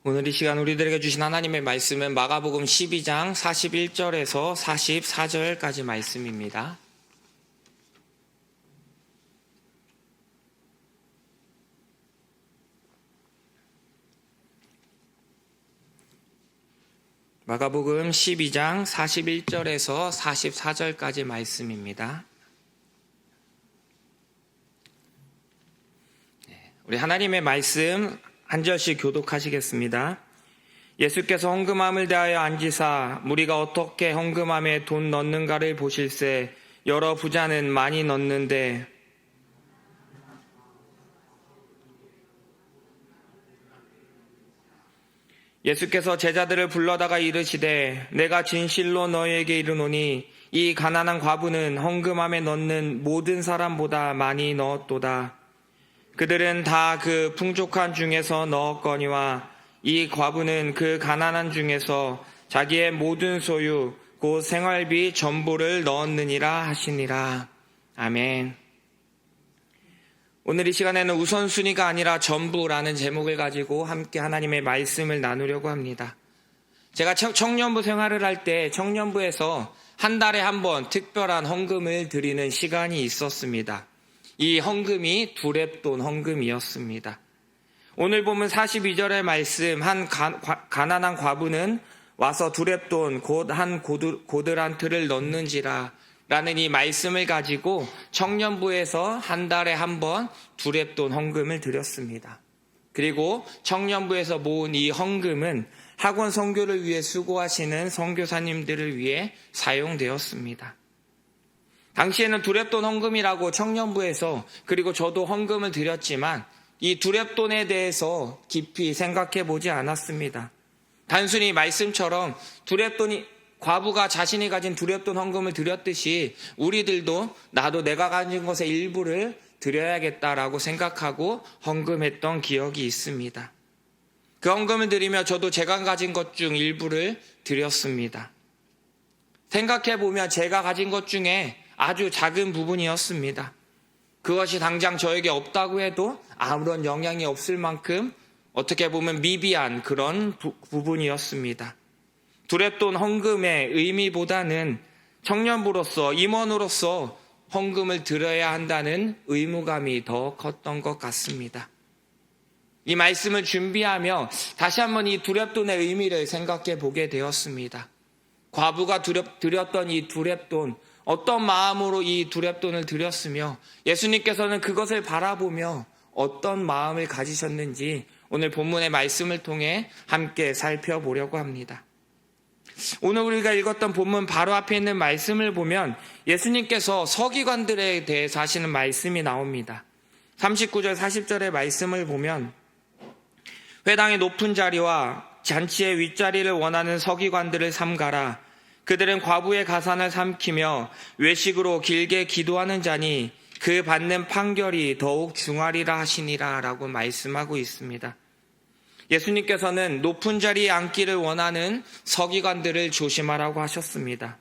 오늘 이 시간 우리들에게 주신 하나님의 말씀은 마가복음 12장 41절에서 44절까지 말씀입니다. 마가복음 12장 41절에서 44절까지 말씀입니다. 우리 하나님의 말씀 한 절씩 교독하시겠습니다. 예수께서 헌금함을 대하여 앉으사 무리가 어떻게 헌금함에 돈 넣는가를 보실세 여러 부자는 많이 넣는데 예수께서 제자들을 불러다가 이르시되 내가 진실로 너희에게 이르노니 이 가난한 과부는 헌금함에 넣는 모든 사람보다 많이 넣었도다. 그들은 다 그 풍족한 중에서 넣었거니와 이 과부는 그 가난한 중에서 자기의 모든 소유 곧 생활비 전부를 넣었느니라 하시니라. 아멘. 오늘 이 시간에는 우선순위가 아니라 전부라는 제목을 가지고 함께 하나님의 말씀을 나누려고 합니다. 제가 청년부 생활을 할 때 청년부에서 한 달에 한 번 특별한 헌금을 드리는 시간이 있었습니다. 이 헌금이 두렙돈 헌금이었습니다. 오늘 보면 42절의 말씀, 한 가난한 과부는 와서 두렙돈 곧 한 고드란트를 넣는지라 라는 이 말씀을 가지고 청년부에서 한 달에 한 번 두렙돈 헌금을 드렸습니다. 그리고 청년부에서 모은 이 헌금은 학원 선교를 위해 수고하시는 선교사님들을 위해 사용되었습니다. 당시에는 두렙돈 헌금이라고 청년부에서 그리고 저도 헌금을 드렸지만 이 두렙돈에 대해서 깊이 생각해 보지 않았습니다. 단순히 말씀처럼 두렙돈이 과부가 자신이 가진 두렙돈 헌금을 드렸듯이 우리들도 나도 내가 가진 것의 일부를 드려야겠다라고 생각하고 헌금했던 기억이 있습니다. 그 헌금을 드리며 저도 제가 가진 것 중 일부를 드렸습니다. 생각해 보면 제가 가진 것 중에 아주 작은 부분이었습니다. 그것이 당장 저에게 없다고 해도 아무런 영향이 없을 만큼 어떻게 보면 미비한 그런 부분이었습니다. 두렙돈 헌금의 의미보다는 청년부로서 임원으로서 헌금을 드려야 한다는 의무감이 더 컸던 것 같습니다. 이 말씀을 준비하며 다시 한번 이 두렙돈의 의미를 생각해 보게 되었습니다. 과부가 드렸던 이 두렙돈, 어떤 마음으로 이 두렙돈을 드렸으며 예수님께서는 그것을 바라보며 어떤 마음을 가지셨는지 오늘 본문의 말씀을 통해 함께 살펴보려고 합니다. 오늘 우리가 읽었던 본문 바로 앞에 있는 말씀을 보면 예수님께서 서기관들에 대해서 하시는 말씀이 나옵니다. 39절 40절의 말씀을 보면 회당의 높은 자리와 잔치의 윗자리를 원하는 서기관들을 삼가라. 그들은 과부의 가산을 삼키며 외식으로 길게 기도하는 자니 그 받는 판결이 더욱 중하리라 하시니라 라고 말씀하고 있습니다. 예수님께서는 높은 자리에 앉기를 원하는 서기관들을 조심하라고 하셨습니다.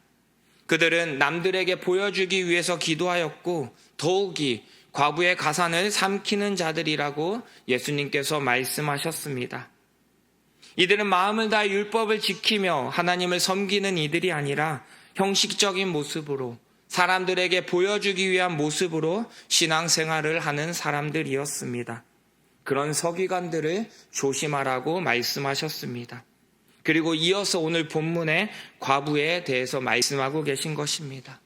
그들은 남들에게 보여주기 위해서 기도하였고 더욱이 과부의 가산을 삼키는 자들이라고 예수님께서 말씀하셨습니다. 이들은 마음을 다해 율법을 지키며 하나님을 섬기는 이들이 아니라 형식적인 모습으로 사람들에게 보여주기 위한 모습으로 신앙생활을 하는 사람들이었습니다. 그런 서기관들을 조심하라고 말씀하셨습니다. 그리고 이어서 오늘 본문의 과부에 대해서 말씀하고 계신 것입니다.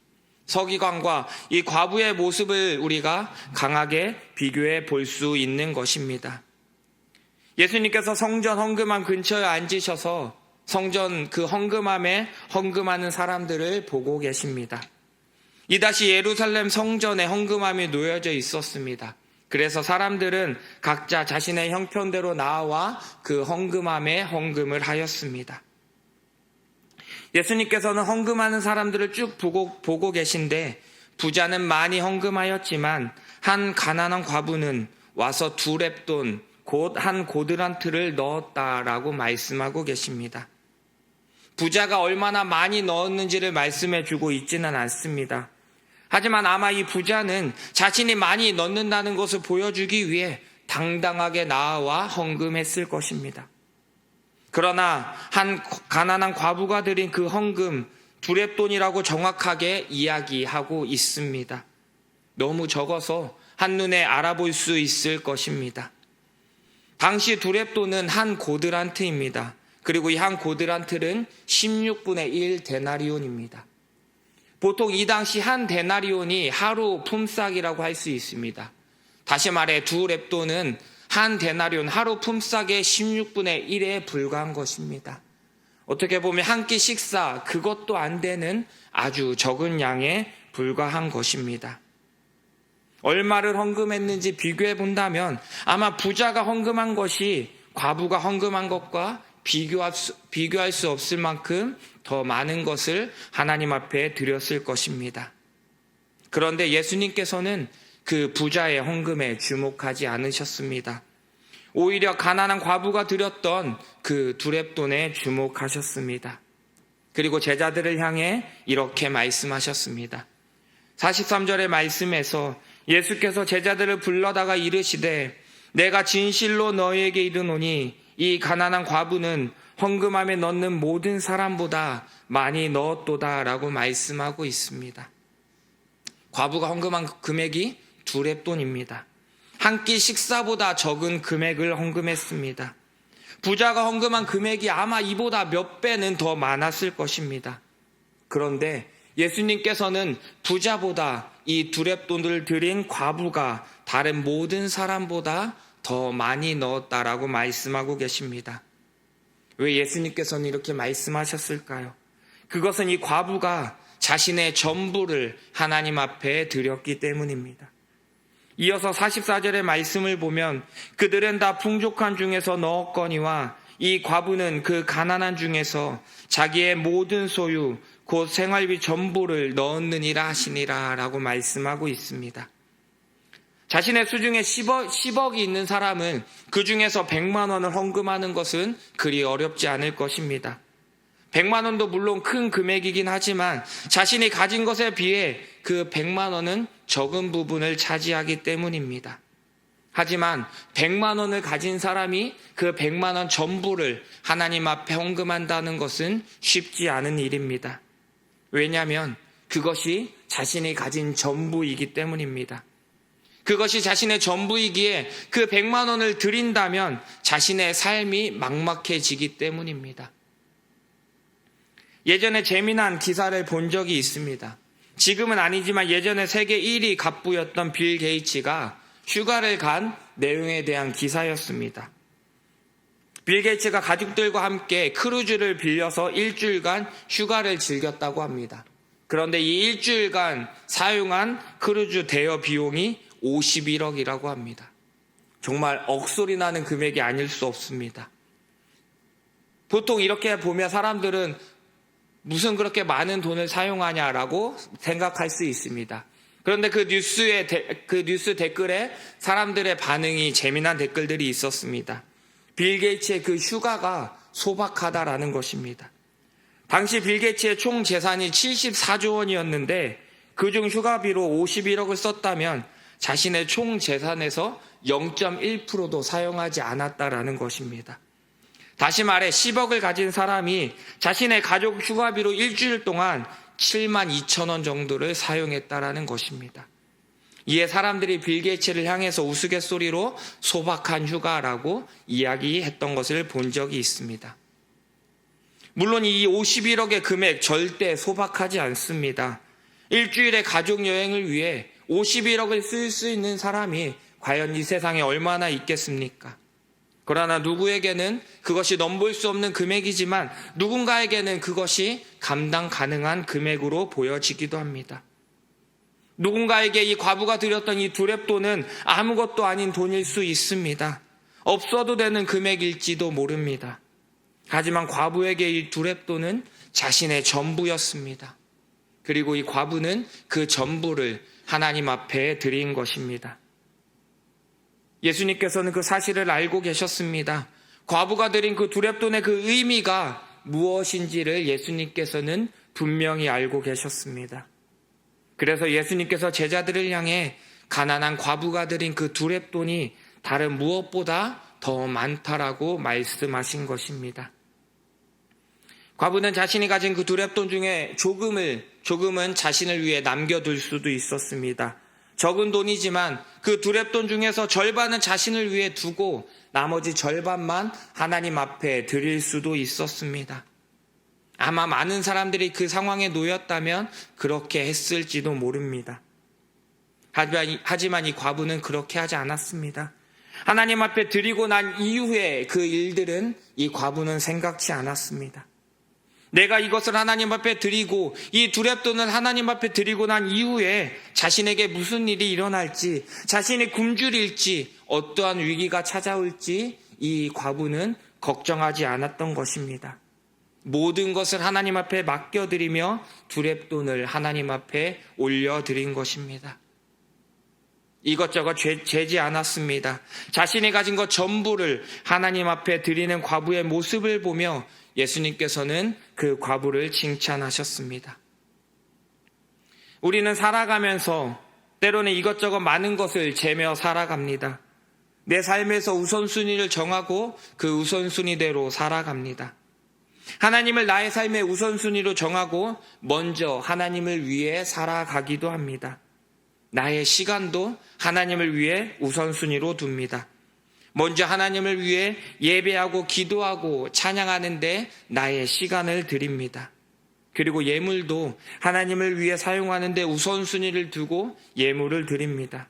서기관과 이 과부의 모습을 우리가 강하게 비교해 볼 수 있는 것입니다. 예수님께서 성전 헌금함 근처에 앉으셔서 성전 그 헌금함에 헌금하는 사람들을 보고 계십니다. 이다시 예루살렘 성전에 헌금함이 놓여져 있었습니다. 그래서 사람들은 각자 자신의 형편대로 나와 그 헌금함에 헌금을 하였습니다. 예수님께서는 헌금하는 사람들을 쭉 보고 계신데 부자는 많이 헌금하였지만 한 가난한 과부는 와서 두렙돈 곧 한 고드란트를 넣었다라고 말씀하고 계십니다. 부자가 얼마나 많이 넣었는지를 말씀해 주고 있지는 않습니다. 하지만 아마 이 부자는 자신이 많이 넣는다는 것을 보여주기 위해 당당하게 나와 헌금했을 것입니다. 그러나 한 가난한 과부가 드린 그 헌금 두렙돈이라고 정확하게 이야기하고 있습니다. 너무 적어서 한눈에 알아볼 수 있을 것입니다. 당시 두렙돈은 한 고드란트입니다. 그리고 이 한 고드란트는 16분의 1 데나리온입니다. 보통 이 당시 한 데나리온이 하루 품삯이라고 할 수 있습니다. 다시 말해 두렙돈은 한 데나리온 하루 품삯의 16분의 1에 불과한 것입니다. 어떻게 보면 한 끼 식사 그것도 안 되는 아주 적은 양에 불과한 것입니다. 얼마를 헌금했는지 비교해 본다면 아마 부자가 헌금한 것이 과부가 헌금한 것과 비교할 수 없을 만큼 더 많은 것을 하나님 앞에 드렸을 것입니다. 그런데 예수님께서는 그 부자의 헌금에 주목하지 않으셨습니다. 오히려 가난한 과부가 드렸던 그 두렙돈에 주목하셨습니다. 그리고 제자들을 향해 이렇게 말씀하셨습니다. 43절의 말씀에서 예수께서 제자들을 불러다가 이르시되 내가 진실로 너희에게 이르노니 이 가난한 과부는 헌금함에 넣는 모든 사람보다 많이 넣었도다 라고 말씀하고 있습니다. 과부가 헌금한 금액이 두렙돈입니다. 한 끼 식사보다 적은 금액을 헌금했습니다. 부자가 헌금한 금액이 아마 이보다 몇 배는 더 많았을 것입니다. 그런데 예수님께서는 부자보다 이 두렙돈을 드린 과부가 다른 모든 사람보다 더 많이 넣었다라고 말씀하고 계십니다. 왜 예수님께서는 이렇게 말씀하셨을까요? 그것은 이 과부가 자신의 전부를 하나님 앞에 드렸기 때문입니다. 이어서 44절의 말씀을 보면 그들은 다 풍족한 중에서 넣었거니와 이 과부는 그 가난한 중에서 자기의 모든 소유 곧 생활비 전부를 넣었느니라 하시니라 라고 말씀하고 있습니다. 자신의 수중에 10억이 있는 사람은 그 중에서 100만 원을 헌금하는 것은 그리 어렵지 않을 것입니다. 100만 원도 물론 큰 금액이긴 하지만 자신이 가진 것에 비해 그 100만 원은 적은 부분을 차지하기 때문입니다. 하지만 100만 원을 가진 사람이 그 100만 원 전부를 하나님 앞에 헌금한다는 것은 쉽지 않은 일입니다. 왜냐하면 그것이 자신이 가진 전부이기 때문입니다. 그것이 자신의 전부이기에 그 100만 원을 드린다면 자신의 삶이 막막해지기 때문입니다. 예전에 재미난 기사를 본 적이 있습니다. 지금은 아니지만 예전에 세계 1위 갑부였던 빌 게이츠가 휴가를 간 내용에 대한 기사였습니다. 빌 게이츠가 가족들과 함께 크루즈를 빌려서 일주일간 휴가를 즐겼다고 합니다. 그런데 이 일주일간 사용한 크루즈 대여 비용이 51억이라고 합니다. 정말 억소리 나는 금액이 아닐 수 없습니다. 보통 이렇게 보면 사람들은 무슨 그렇게 많은 돈을 사용하냐라고 생각할 수 있습니다. 그런데 그 뉴스 댓글에 사람들의 반응이 재미난 댓글들이 있었습니다. 빌 게이츠의 그 휴가가 소박하다라는 것입니다. 당시 빌 게이츠의 총 재산이 74조 원이었는데 그중 휴가비로 51억을 썼다면 자신의 총 재산에서 0.1%도 사용하지 않았다라는 것입니다. 다시 말해 10억을 가진 사람이 자신의 가족 휴가비로 일주일 동안 7만 2천 원 정도를 사용했다라는 것입니다. 이에 사람들이 빌 게이츠를 향해서 우스갯소리로 소박한 휴가라고 이야기했던 것을 본 적이 있습니다. 물론 이 51억의 금액 절대 소박하지 않습니다. 일주일의 가족 여행을 위해 51억을 쓸 수 있는 사람이 과연 이 세상에 얼마나 있겠습니까? 그러나 누구에게는 그것이 넘볼 수 없는 금액이지만 누군가에게는 그것이 감당 가능한 금액으로 보여지기도 합니다. 누군가에게 이 과부가 드렸던 이 두렙돈은 아무것도 아닌 돈일 수 있습니다. 없어도 되는 금액일지도 모릅니다. 하지만 과부에게 이 두렙돈은 자신의 전부였습니다. 그리고 이 과부는 그 전부를 하나님 앞에 드린 것입니다. 예수님께서는 그 사실을 알고 계셨습니다. 과부가 드린 그 두렙돈의 그 의미가 무엇인지를 예수님께서는 분명히 알고 계셨습니다. 그래서 예수님께서 제자들을 향해 가난한 과부가 드린 그 두렙돈이 다른 무엇보다 더 많다라고 말씀하신 것입니다. 과부는 자신이 가진 그 두 렙돈 중에 조금은 자신을 위해 남겨둘 수도 있었습니다. 적은 돈이지만 그 두 렙돈 중에서 절반은 자신을 위해 두고 나머지 절반만 하나님 앞에 드릴 수도 있었습니다. 아마 많은 사람들이 그 상황에 놓였다면 그렇게 했을지도 모릅니다. 하지만 이 과부는 그렇게 하지 않았습니다. 하나님 앞에 드리고 난 이후에 그 일들은 이 과부는 생각지 않았습니다. 내가 이것을 하나님 앞에 드리고 이 두 렙돈을 하나님 앞에 드리고 난 이후에 자신에게 무슨 일이 일어날지, 자신이 굶주릴지, 어떠한 위기가 찾아올지 이 과부는 걱정하지 않았던 것입니다. 모든 것을 하나님 앞에 맡겨드리며 두 렙돈을 하나님 앞에 올려드린 것입니다. 이것저것 재지 않았습니다. 자신이 가진 것 전부를 하나님 앞에 드리는 과부의 모습을 보며 예수님께서는 그 과부를 칭찬하셨습니다. 우리는 살아가면서 때로는 이것저것 많은 것을 재며 살아갑니다. 내 삶에서 우선순위를 정하고 그 우선순위대로 살아갑니다. 하나님을 나의 삶의 우선순위로 정하고 먼저 하나님을 위해 살아가기도 합니다. 나의 시간도 하나님을 위해 우선순위로 둡니다. 먼저 하나님을 위해 예배하고 기도하고 찬양하는데 나의 시간을 드립니다. 그리고 예물도 하나님을 위해 사용하는데 우선순위를 두고 예물을 드립니다.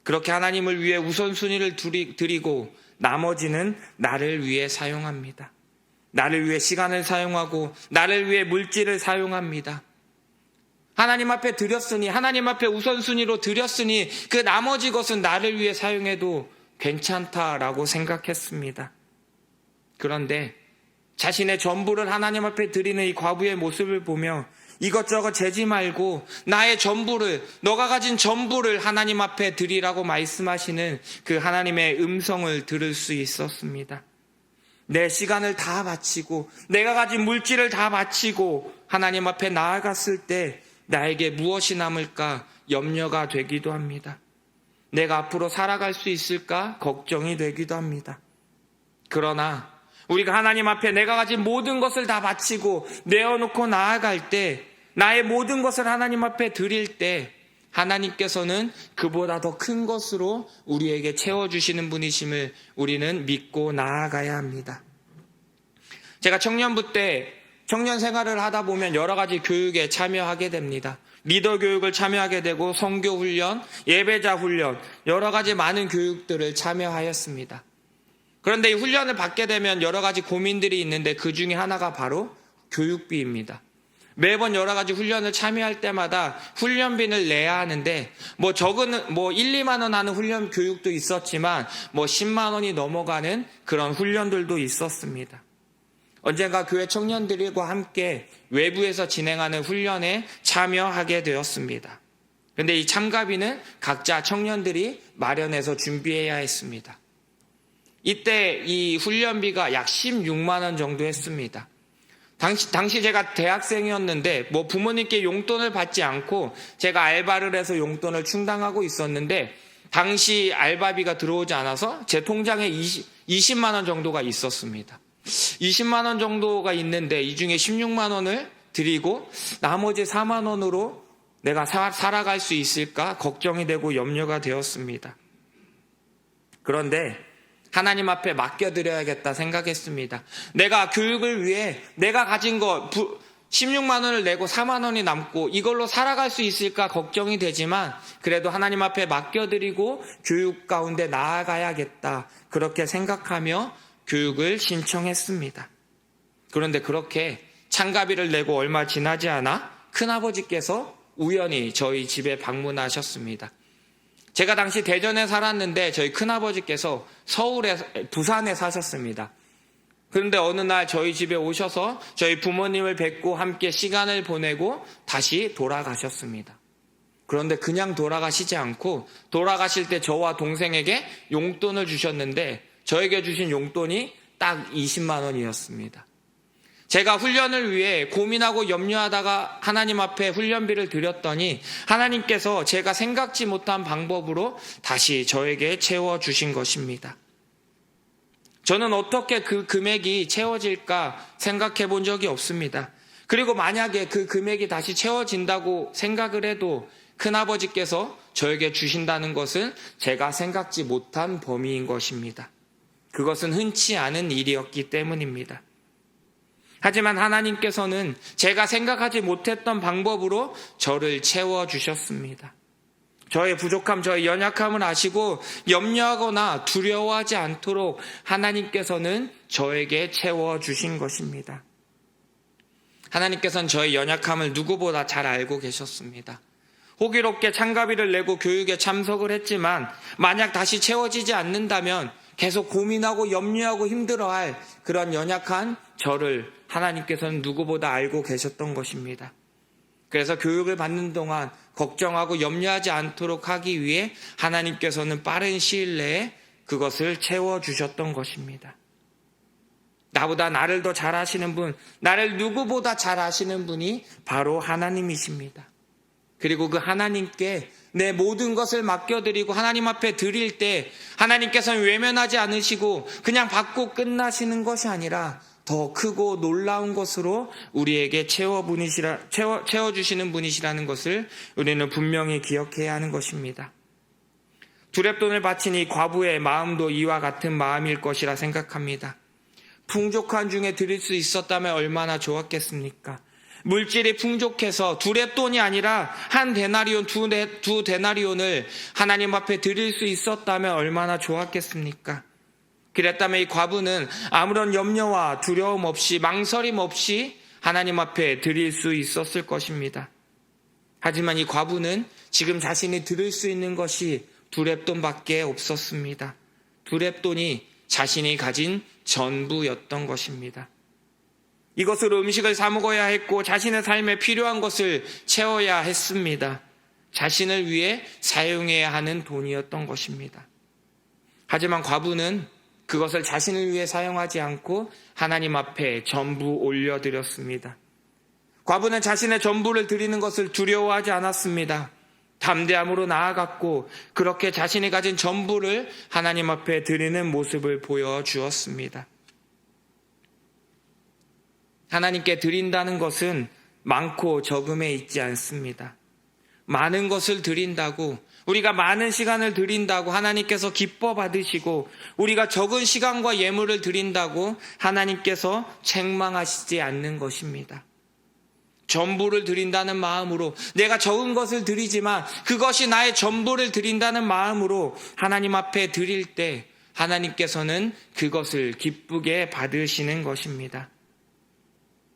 그렇게 하나님을 위해 우선순위를 드리고 나머지는 나를 위해 사용합니다. 나를 위해 시간을 사용하고 나를 위해 물질을 사용합니다. 하나님 앞에 드렸으니, 하나님 앞에 우선순위로 드렸으니 그 나머지 것은 나를 위해 사용해도 괜찮다라고 생각했습니다. 그런데 자신의 전부를 하나님 앞에 드리는 이 과부의 모습을 보며 이것저것 재지 말고 나의 전부를, 너가 가진 전부를 하나님 앞에 드리라고 말씀하시는 그 하나님의 음성을 들을 수 있었습니다. 내 시간을 다 바치고 내가 가진 물질을 다 바치고 하나님 앞에 나아갔을 때 나에게 무엇이 남을까 염려가 되기도 합니다. 내가 앞으로 살아갈 수 있을까 걱정이 되기도 합니다. 그러나 우리가 하나님 앞에 내가 가진 모든 것을 다 바치고 내어놓고 나아갈 때, 나의 모든 것을 하나님 앞에 드릴 때 하나님께서는 그보다 더 큰 것으로 우리에게 채워주시는 분이심을 우리는 믿고 나아가야 합니다. 제가 청년부 때 청년 생활을 하다 보면 여러 가지 교육에 참여하게 됩니다. 리더 교육을 참여하게 되고 선교 훈련, 예배자 훈련, 여러 가지 많은 교육들을 참여하였습니다. 그런데 이 훈련을 받게 되면 여러 가지 고민들이 있는데 그 중에 하나가 바로 교육비입니다. 매번 여러 가지 훈련을 참여할 때마다 훈련비를 내야 하는데 적은 1, 2만 원 하는 훈련 교육도 있었지만 10만 원이 넘어가는 그런 훈련들도 있었습니다. 언젠가 교회 청년들과 함께 외부에서 진행하는 훈련에 참여하게 되었습니다. 그런데 이 참가비는 각자 청년들이 마련해서 준비해야 했습니다. 이때 이 훈련비가 약 16만 원 정도 했습니다. 당시 제가 대학생이었는데 부모님께 용돈을 받지 않고 제가 알바를 해서 용돈을 충당하고 있었는데 당시 알바비가 들어오지 않아서 제 통장에 20만 원 정도가 있었습니다. 20만 원 정도가 있는데 이 중에 16만 원을 드리고 나머지 4만 원으로 내가 살아갈 수 있을까 걱정이 되고 염려가 되었습니다. 그런데 하나님 앞에 맡겨드려야겠다 생각했습니다. 내가 교육을 위해 내가 가진 것 16만 원을 내고 4만 원이 남고 이걸로 살아갈 수 있을까 걱정이 되지만 그래도 하나님 앞에 맡겨드리고 교육 가운데 나아가야겠다 그렇게 생각하며 교육을 신청했습니다. 그런데 그렇게 참가비를 내고 얼마 지나지 않아 큰아버지께서 우연히 저희 집에 방문하셨습니다. 제가 당시 대전에 살았는데 저희 큰아버지께서 부산에 사셨습니다. 그런데 어느 날 저희 집에 오셔서 저희 부모님을 뵙고 함께 시간을 보내고 다시 돌아가셨습니다. 그런데 그냥 돌아가시지 않고 돌아가실 때 저와 동생에게 용돈을 주셨는데 저에게 주신 용돈이 딱 20만 원이었습니다. 제가 훈련을 위해 고민하고 염려하다가 하나님 앞에 훈련비를 드렸더니 하나님께서 제가 생각지 못한 방법으로 다시 저에게 채워주신 것입니다. 저는 어떻게 그 금액이 채워질까 생각해 본 적이 없습니다. 그리고 만약에 그 금액이 다시 채워진다고 생각을 해도 큰아버지께서 저에게 주신다는 것은 제가 생각지 못한 범위인 것입니다. 그것은 흔치 않은 일이었기 때문입니다. 하지만 하나님께서는 제가 생각하지 못했던 방법으로 저를 채워주셨습니다. 저의 부족함, 저의 연약함을 아시고 염려하거나 두려워하지 않도록 하나님께서는 저에게 채워주신 것입니다. 하나님께서는 저의 연약함을 누구보다 잘 알고 계셨습니다. 호기롭게 참가비를 내고 교육에 참석을 했지만 만약 다시 채워지지 않는다면 계속 고민하고 염려하고 힘들어할 그런 연약한 저를 하나님께서는 누구보다 알고 계셨던 것입니다. 그래서 교육을 받는 동안 걱정하고 염려하지 않도록 하기 위해 하나님께서는 빠른 시일 내에 그것을 채워주셨던 것입니다. 나보다 나를 더 잘 아시는 분, 나를 누구보다 잘 아시는 분이 바로 하나님이십니다. 그리고 그 하나님께 내 모든 것을 맡겨드리고 하나님 앞에 드릴 때 하나님께서는 외면하지 않으시고 그냥 받고 끝나시는 것이 아니라 더 크고 놀라운 것으로 우리에게 채워주시는 분이시라는 것을 우리는 분명히 기억해야 하는 것입니다. 두렙돈을 바친 이 과부의 마음도 이와 같은 마음일 것이라 생각합니다. 풍족한 중에 드릴 수 있었다면 얼마나 좋았겠습니까? 물질이 풍족해서 두렙돈이 아니라 한 데나리온, 두 데나리온을 하나님 앞에 드릴 수 있었다면 얼마나 좋았겠습니까? 그랬다면 이 과부는 아무런 염려와 두려움 없이 망설임 없이 하나님 앞에 드릴 수 있었을 것입니다. 하지만 이 과부는 지금 자신이 드릴 수 있는 것이 두렙돈밖에 없었습니다. 두렙돈이 자신이 가진 전부였던 것입니다. 이것으로 음식을 사 먹어야 했고 자신의 삶에 필요한 것을 채워야 했습니다. 자신을 위해 사용해야 하는 돈이었던 것입니다. 하지만 과부는 그것을 자신을 위해 사용하지 않고 하나님 앞에 전부 올려드렸습니다. 과부는 자신의 전부를 드리는 것을 두려워하지 않았습니다. 담대함으로 나아갔고 그렇게 자신이 가진 전부를 하나님 앞에 드리는 모습을 보여주었습니다. 하나님께 드린다는 것은 많고 적음에 있지 않습니다. 많은 것을 드린다고, 우리가 많은 시간을 드린다고 하나님께서 기뻐 받으시고 우리가 적은 시간과 예물을 드린다고 하나님께서 책망하시지 않는 것입니다. 전부를 드린다는 마음으로, 내가 적은 것을 드리지만 그것이 나의 전부를 드린다는 마음으로 하나님 앞에 드릴 때 하나님께서는 그것을 기쁘게 받으시는 것입니다.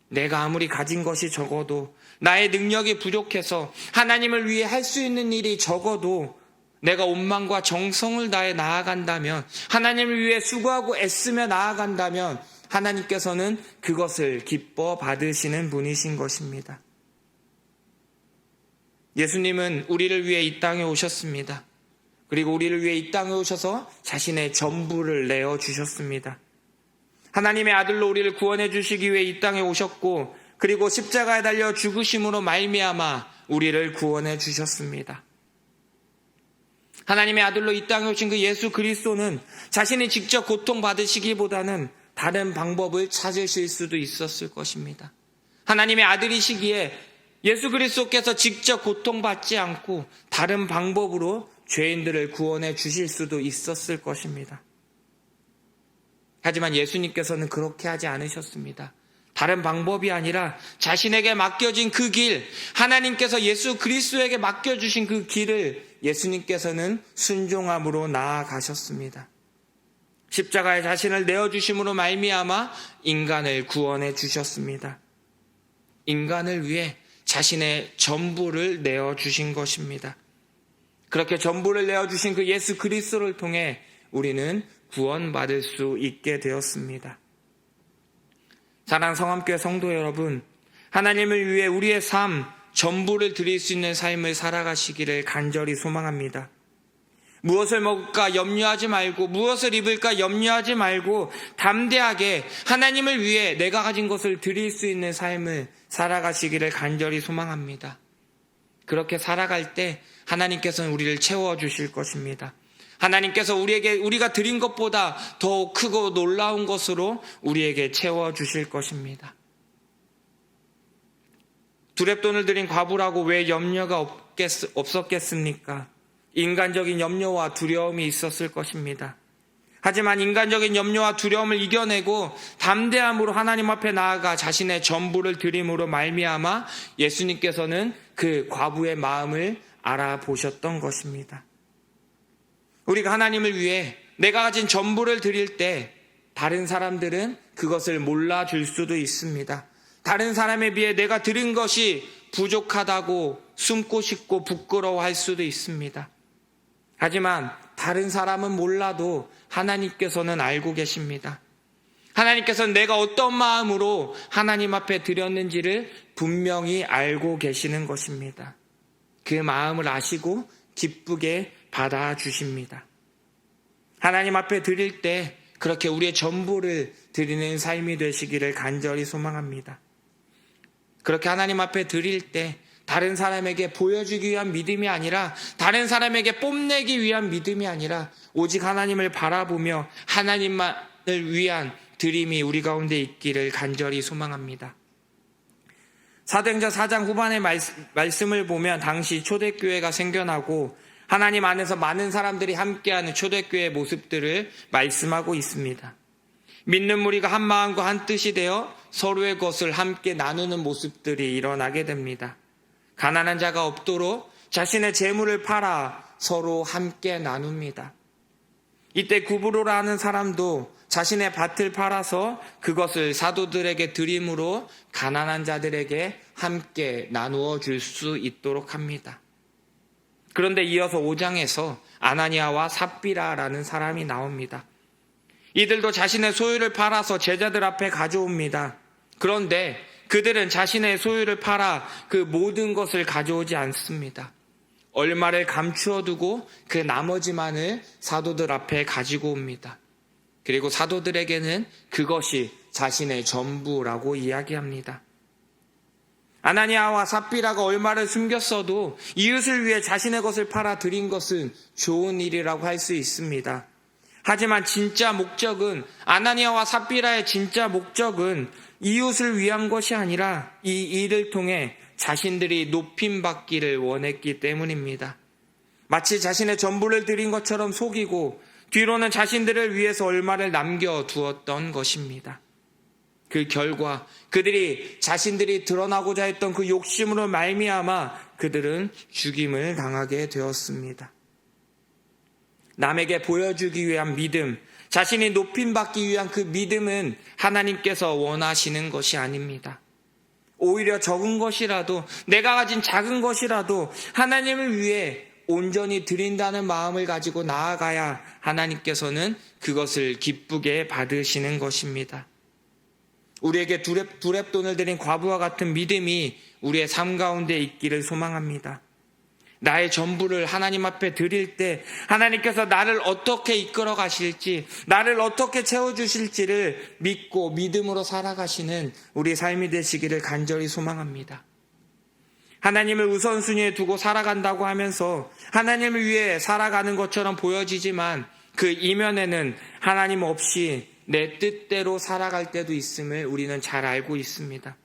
내가 아무리 가진 것이 적어도, 나의 능력이 부족해서 하나님을 위해 할 수 있는 일이 적어도 내가 온망과 정성을 다해 나아간다면, 하나님을 위해 수고하고 애쓰며 나아간다면 하나님께서는 그것을 기뻐 받으시는 분이신 것입니다. 예수님은 우리를 위해 이 땅에 오셨습니다. 그리고 우리를 위해 이 땅에 오셔서 자신의 전부를 내어주셨습니다. 하나님의 아들로 우리를 구원해 주시기 위해 이 땅에 오셨고 그리고 십자가에 달려 죽으심으로 말미암아 우리를 구원해 주셨습니다. 하나님의 아들로 이 땅에 오신 그 예수 그리스도는 자신이 직접 고통받으시기보다는 다른 방법을 찾으실 수도 있었을 것입니다. 하나님의 아들이시기에 예수 그리스도께서 직접 고통받지 않고 다른 방법으로 죄인들을 구원해 주실 수도 있었을 것입니다. 하지만 예수님께서는 그렇게 하지 않으셨습니다. 다른 방법이 아니라 자신에게 맡겨진 그 길, 하나님께서 예수 그리스도에게 맡겨주신 그 길을 예수님께서는 순종함으로 나아가셨습니다. 십자가에 자신을 내어주심으로 말미암아 인간을 구원해 주셨습니다. 인간을 위해 자신의 전부를 내어주신 것입니다. 그렇게 전부를 내어주신 그 예수 그리스도를 통해 우리는 구원받을 수 있게 되었습니다. 사랑하는 성함교회 성도 여러분, 하나님을 위해 우리의 삶, 전부를 드릴 수 있는 삶을 살아가시기를 간절히 소망합니다. 무엇을 먹을까 염려하지 말고, 무엇을 입을까 염려하지 말고 담대하게 하나님을 위해 내가 가진 것을 드릴 수 있는 삶을 살아가시기를 간절히 소망합니다. 그렇게 살아갈 때 하나님께서는 우리를 채워주실 것입니다. 하나님께서 우리가 드린 것보다 더 크고 놀라운 것으로 우리에게 채워주실 것입니다. 두렙돈을 드린 과부라고 왜 염려가 없었겠습니까? 인간적인 염려와 두려움이 있었을 것입니다. 하지만 인간적인 염려와 두려움을 이겨내고 담대함으로 하나님 앞에 나아가 자신의 전부를 드림으로 말미암아 예수님께서는 그 과부의 마음을 알아보셨던 것입니다. 우리가 하나님을 위해 내가 가진 전부를 드릴 때 다른 사람들은 그것을 몰라줄 수도 있습니다. 다른 사람에 비해 내가 드린 것이 부족하다고 숨고 싶고 부끄러워할 수도 있습니다. 하지만 다른 사람은 몰라도 하나님께서는 알고 계십니다. 하나님께서는 내가 어떤 마음으로 하나님 앞에 드렸는지를 분명히 알고 계시는 것입니다. 그 마음을 아시고 기쁘게 받아주십니다. 하나님 앞에 드릴 때 그렇게 우리의 전부를 드리는 삶이 되시기를 간절히 소망합니다. 그렇게 하나님 앞에 드릴 때 다른 사람에게 보여주기 위한 믿음이 아니라, 다른 사람에게 뽐내기 위한 믿음이 아니라 오직 하나님을 바라보며 하나님만을 위한 드림이 우리 가운데 있기를 간절히 소망합니다. 사도행전 4장 후반의 말씀을 보면 당시 초대교회가 생겨나고 하나님 안에서 많은 사람들이 함께하는 초대교회의 모습들을 말씀하고 있습니다. 믿는 무리가 한 마음과 한 뜻이 되어 서로의 것을 함께 나누는 모습들이 일어나게 됩니다. 가난한 자가 없도록 자신의 재물을 팔아 서로 함께 나눕니다. 이때 구브로라 하는 사람도 자신의 밭을 팔아서 그것을 사도들에게 드림으로 가난한 자들에게 함께 나누어 줄 수 있도록 합니다. 그런데 이어서 5장에서 아나니아와 삽비라라는 사람이 나옵니다. 이들도 자신의 소유를 팔아서 제자들 앞에 가져옵니다. 그런데 그들은 자신의 소유를 팔아 그 모든 것을 가져오지 않습니다. 얼마를 감추어 두고 그 나머지만을 사도들 앞에 가지고 옵니다. 그리고 사도들에게는 그것이 자신의 전부라고 이야기합니다. 아나니아와 삽비라가 얼마를 숨겼어도 이웃을 위해 자신의 것을 팔아 드린 것은 좋은 일이라고 할 수 있습니다. 하지만 진짜 목적은, 아나니아와 삽비라의 진짜 목적은 이웃을 위한 것이 아니라 이 일을 통해 자신들이 높임받기를 원했기 때문입니다. 마치 자신의 전부를 드린 것처럼 속이고 뒤로는 자신들을 위해서 얼마를 남겨두었던 것입니다. 그 결과 그들이 자신들이 드러나고자 했던 그 욕심으로 말미암아 그들은 죽임을 당하게 되었습니다. 남에게 보여주기 위한 믿음, 자신이 높임받기 위한 그 믿음은 하나님께서 원하시는 것이 아닙니다. 오히려 적은 것이라도, 내가 가진 작은 것이라도 하나님을 위해 온전히 드린다는 마음을 가지고 나아가야 하나님께서는 그것을 기쁘게 받으시는 것입니다. 우리에게 두렙돈을 드린 과부와 같은 믿음이 우리의 삶 가운데 있기를 소망합니다. 나의 전부를 하나님 앞에 드릴 때 하나님께서 나를 어떻게 이끌어 가실지, 나를 어떻게 채워주실지를 믿고 믿음으로 살아가시는 우리 삶이 되시기를 간절히 소망합니다. 하나님을 우선순위에 두고 살아간다고 하면서 하나님을 위해 살아가는 것처럼 보여지지만 그 이면에는 하나님 없이 내 뜻대로 살아갈 때도 있음을 우리는 잘 알고 있습니다.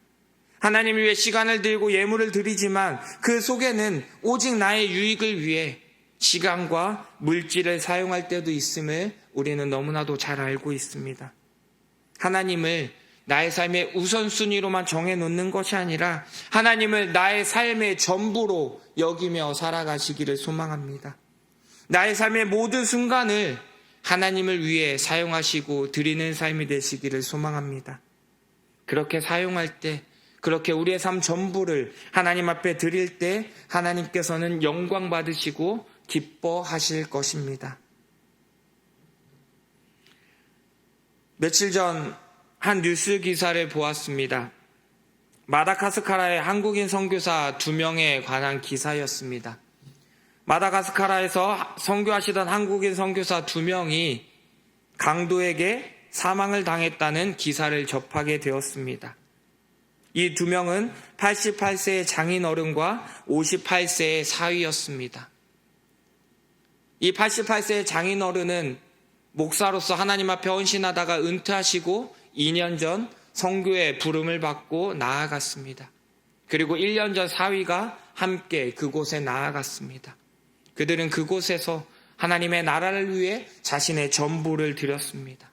하나님을 위해 시간을 들고 예물을 드리지만 그 속에는 오직 나의 유익을 위해 시간과 물질을 사용할 때도 있음을 우리는 너무나도 잘 알고 있습니다. 하나님을 나의 삶의 우선순위로만 정해놓는 것이 아니라 하나님을 나의 삶의 전부로 여기며 살아가시기를 소망합니다. 나의 삶의 모든 순간을 하나님을 위해 사용하시고 드리는 삶이 되시기를 소망합니다. 그렇게 사용할 때, 그렇게 우리의 삶 전부를 하나님 앞에 드릴 때 하나님께서는 영광 받으시고 기뻐하실 것입니다. 며칠 전 한 뉴스 기사를 보았습니다. 마다가스카르의 한국인 선교사 2명에 관한 기사였습니다. 마다가스카르에서 선교하시던 한국인 선교사 2명이 강도에게 사망을 당했다는 기사를 접하게 되었습니다. 이 2명은 88세의 장인 어른과 58세의 사위였습니다. 이 88세의 장인어른은 목사로서 하나님 앞에 헌신하다가 은퇴하시고 2년 전 선교의 부름을 받고 나아갔습니다. 그리고 1년 전 사위가 함께 그곳에 나아갔습니다. 그들은 그곳에서 하나님의 나라를 위해 자신의 전부를 드렸습니다.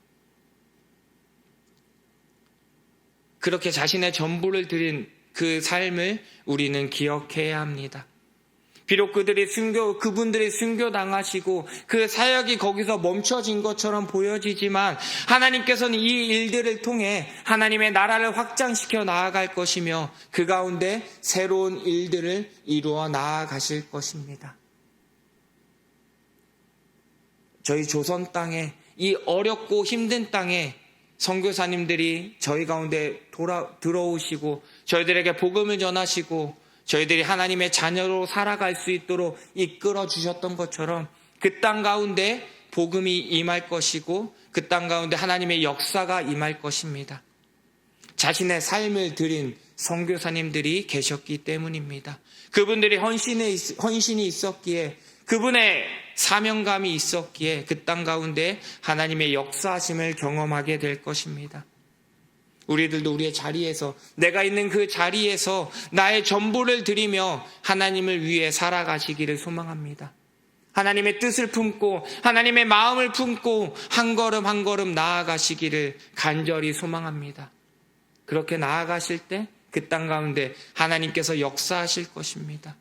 그렇게 자신의 전부를 드린 그 삶을 우리는 기억해야 합니다. 비록 그분들이 순교당하시고 그 사역이 거기서 멈춰진 것처럼 보여지지만 하나님께서는 이 일들을 통해 하나님의 나라를 확장시켜 나아갈 것이며 그 가운데 새로운 일들을 이루어 나아가실 것입니다. 저희 조선 땅에, 이 어렵고 힘든 땅에 선교사님들이 저희 가운데 들어오시고 저희들에게 복음을 전하시고 저희들이 하나님의 자녀로 살아갈 수 있도록 이끌어 주셨던 것처럼 그 땅 가운데 복음이 임할 것이고 그 땅 가운데 하나님의 역사가 임할 것입니다. 자신의 삶을 드린 선교사님들이 계셨기 때문입니다. 그분들이 헌신이 있었기에, 그분의 사명감이 있었기에 그 땅 가운데 하나님의 역사하심을 경험하게 될 것입니다. 우리들도 우리의 자리에서, 내가 있는 그 자리에서 나의 전부를 드리며 하나님을 위해 살아가시기를 소망합니다. 하나님의 뜻을 품고 하나님의 마음을 품고 한 걸음 한 걸음 나아가시기를 간절히 소망합니다. 그렇게 나아가실 때 그 땅 가운데 하나님께서 역사하실 것입니다.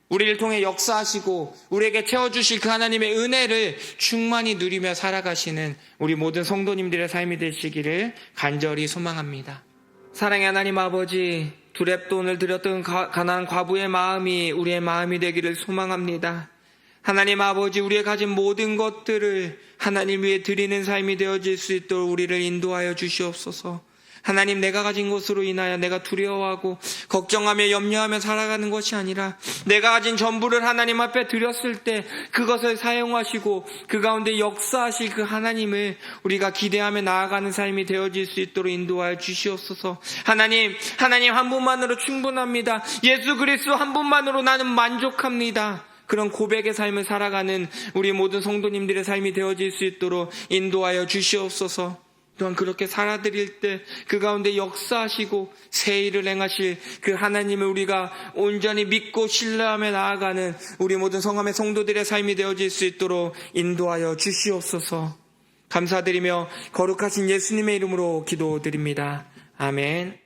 우리를 통해 역사하시고 우리에게 채워주실 그 하나님의 은혜를 충만히 누리며 살아가시는 우리 모든 성도님들의 삶이 되시기를 간절히 소망합니다. 사랑의 하나님 아버지, 두렙돈을 드렸던 가난한 과부의 마음이 우리의 마음이 되기를 소망합니다. 하나님 아버지, 우리의 가진 모든 것들을 하나님 위해 드리는 삶이 되어질 수 있도록 우리를 인도하여 주시옵소서. 하나님, 내가 가진 것으로 인하여 내가 두려워하고 걱정하며 염려하며 살아가는 것이 아니라 내가 가진 전부를 하나님 앞에 드렸을 때 그것을 사용하시고 그 가운데 역사하실 그 하나님을 우리가 기대하며 나아가는 삶이 되어질 수 있도록 인도하여 주시옵소서. 하나님 한 분만으로 충분합니다. 예수 그리스도 한 분만으로 나는 만족합니다. 그런 고백의 삶을 살아가는 우리 모든 성도님들의 삶이 되어질 수 있도록 인도하여 주시옵소서. 또한 그렇게 살아드릴 때 그 가운데 역사하시고 새 일을 행하실 그 하나님을 우리가 온전히 믿고 신뢰하며 나아가는 우리 모든 성함의 성도들의 삶이 되어질 수 있도록 인도하여 주시옵소서. 감사드리며 거룩하신 예수님의 이름으로 기도드립니다. 아멘.